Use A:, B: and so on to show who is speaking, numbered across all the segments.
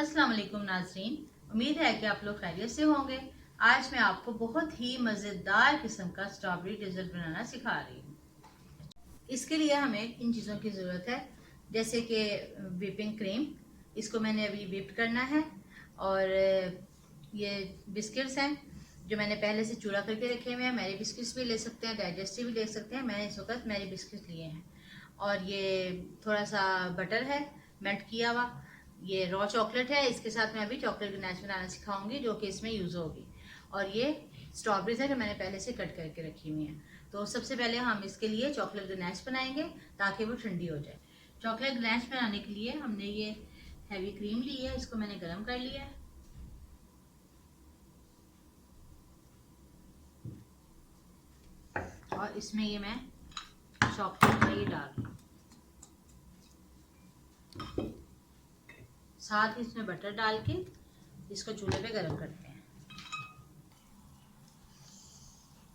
A: अस्सलाम वालेकुम नाज़रीन, उम्मीद है कि आप लोग खैरियत से होंगे। आज मैं आपको बहुत ही मज़ेदार किस्म का स्ट्रॉबेरी डेजर्ट बनाना सिखा रही हूँ। इसके लिए हमें इन चीज़ों की ज़रूरत है, जैसे कि व्हिपिंग क्रीम, इसको मैंने अभी व्हिप करना है। और ये बिस्किट्स हैं जो मैंने पहले से चूरा करके रखे हुए हैं। मैरी बिस्किट्स भी ले सकते हैं, डाइजेस्टिव भी ले सकते हैं। मैंने इस वक्त मैरी बिस्किट्स लिए हैं। और ये थोड़ा सा बटर है मेल्ट किया हुआ। ये रॉ चॉकलेट है, इसके साथ मैं अभी चॉकलेट गनाश बनाना सिखाऊंगी जो कि इसमें यूज़ होगी। और ये स्ट्रॉबेरीज है जो मैंने पहले से कट करके रखी हुई हैं। तो सबसे पहले हम इसके लिए चॉकलेट गनाश बनाएंगे ताकि वो ठंडी हो जाए। चॉकलेट गनाश बनाने के लिए हमने ये हैवी क्रीम ली है, इसको मैंने गर्म कर लिया है। और इसमें ये मैं चॉकलेट का ये डाल रही हूँ, साथ ही इसमें बटर डाल के इसको चूल्हे पे गर्म करते हैं।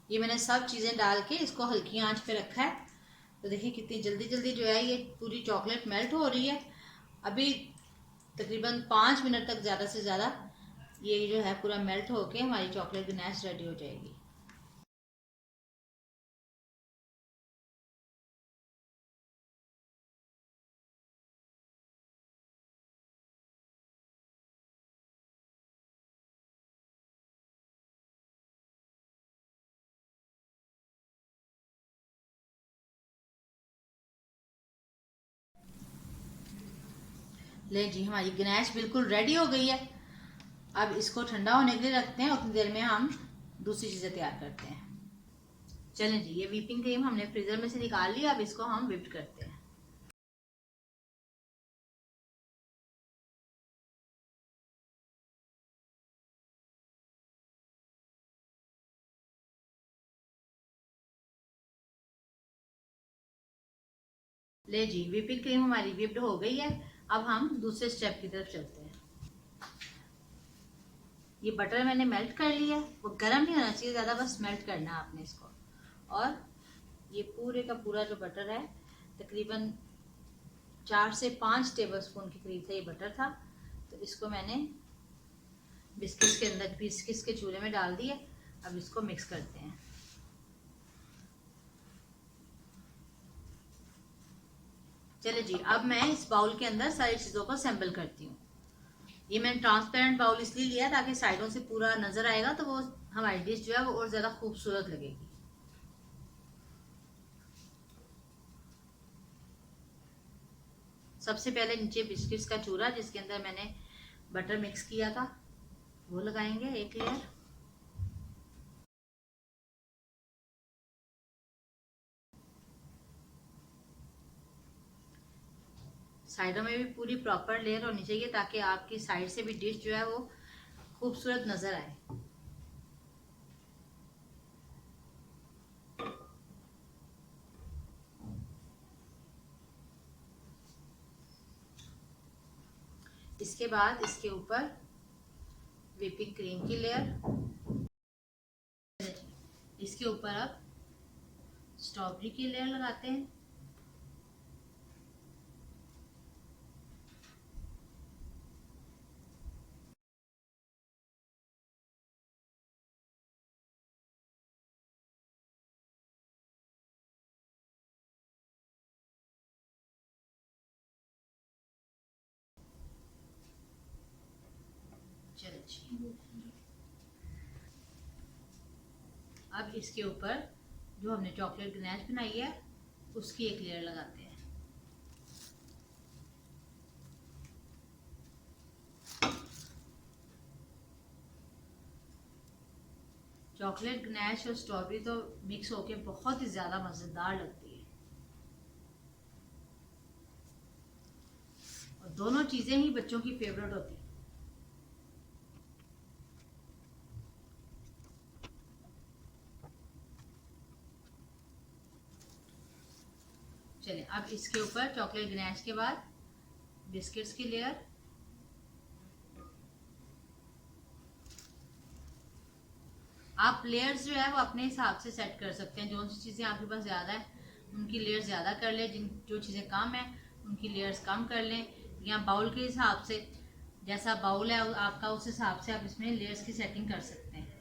A: ये मैंने सब चीज़ें डाल के इसको हल्की आंच पे रखा है। तो देखिए कितनी जल्दी जल्दी जो है ये पूरी चॉकलेट मेल्ट हो रही है। अभी तकरीबन 5 मिनट तक ज़्यादा से ज़्यादा ये जो है पूरा मेल्ट होके हमारी चॉकलेट गनाश रेडी हो जाएगी। ले जी, हमारी गनाश बिल्कुल रेडी हो गई है। अब इसको ठंडा होने के लिए रखते हैं, उतनी देर में हम दूसरी चीज़ें तैयार करते हैं। चलें जी, ये व्हिपिंग क्रीम हमने फ्रीज़र में से निकाल लिया। अब इसको हम व्हिप करते हैं। ले जी, व्हिपिंग क्रीम हमारी व्हिप्ड हो गई है। अब हम दूसरे स्टेप की तरफ चलते हैं। ये बटर मैंने मेल्ट कर लिया है, वो गर्म नहीं होना चाहिए ज़्यादा, बस मेल्ट करना है आपने इसको। और ये पूरे का पूरा जो बटर है, तकरीबन 4 से 5 टेबल स्पून के करीब था ये बटर था। तो इसको मैंने बिस्किट्स के अंदर, बिस्किट्स के चूल्हे में डाल दिए। अब इसको मिक्स करते हैं। चले जी, अब मैं इस बाउल के अंदर सारी चीज़ों को असेंबल करती हूँ। ये मैंने ट्रांसपेरेंट बाउल इसलिए लिया ताकि साइडों से पूरा नजर आएगा, तो वो हमारी डिश जो है वो और ज़्यादा खूबसूरत लगेगी। सबसे पहले नीचे बिस्किट्स का चूरा जिसके अंदर मैंने बटर मिक्स किया था वो लगाएंगे एक लेयर। साइडों में भी पूरी प्रॉपर लेयर होनी चाहिए ताकि आपकी साइड से भी डिश जो है वो खूबसूरत नजर आए। इसके बाद इसके ऊपर व्हिपिंग क्रीम की लेयर, इसके ऊपर अब स्ट्रॉबेरी की लेयर लगाते हैं। चलिए, अब इसके ऊपर जो हमने चॉकलेट गनाश बनाई है उसकी एक लेयर लगाते हैं। चॉकलेट गनाश और स्ट्रॉबेरी तो मिक्स होके बहुत ही ज़्यादा मज़ेदार लगती है। और दोनों चीज़ें ही बच्चों की फेवरेट होती है। चलिए, अब इसके ऊपर चॉकलेट गनाश के बाद बिस्किट्स की लेयर। आप लेयर्स जो है वो अपने हिसाब से सेट कर सकते हैं। जो सी चीज़ें आपके पास ज़्यादा है उनकी लेयर्स ज़्यादा कर लें, जिन जो चीज़ें कम है उनकी लेयर्स कम कर लें, या बाउल के हिसाब से जैसा बाउल है आपका, उस हिसाब से आप इसमें लेयर्स की सेटिंग कर सकते हैं।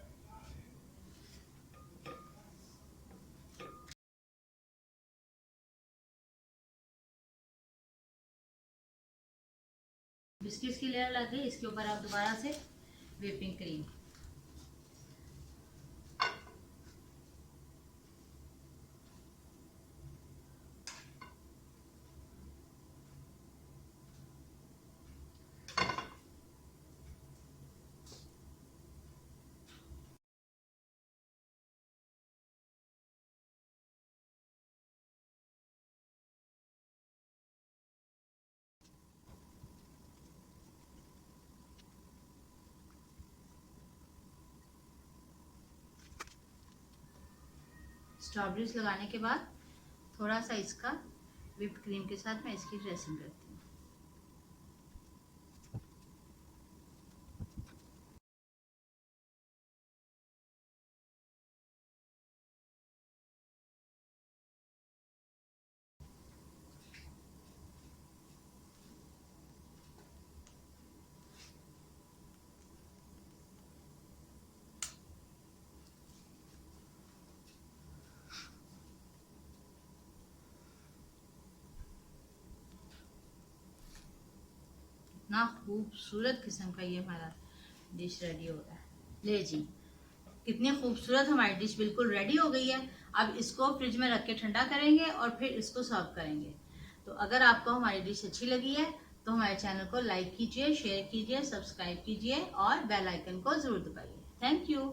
A: बिस्किट्स की लेयर लग गई, इसके ऊपर आप दोबारा से व्हिपिंग क्रीम। स्ट्रॉबेरीज लगाने के बाद थोड़ा सा इसका व्हिप्ड क्रीम के साथ मैं इसकी ड्रेसिंग करती हूँ। इतना खूबसूरत किस्म का ये हमारा डिश रेडी हो रहा है। ले जी, कितनी खूबसूरत हमारी डिश बिल्कुल रेडी हो गई है। अब इसको फ्रिज में रख के ठंडा करेंगे और फिर इसको सर्व करेंगे। तो अगर आपको हमारी डिश अच्छी लगी है तो हमारे चैनल को लाइक कीजिए, शेयर कीजिए, सब्सक्राइब कीजिए और बेल आइकन को जरूर दबाइए। Thank you.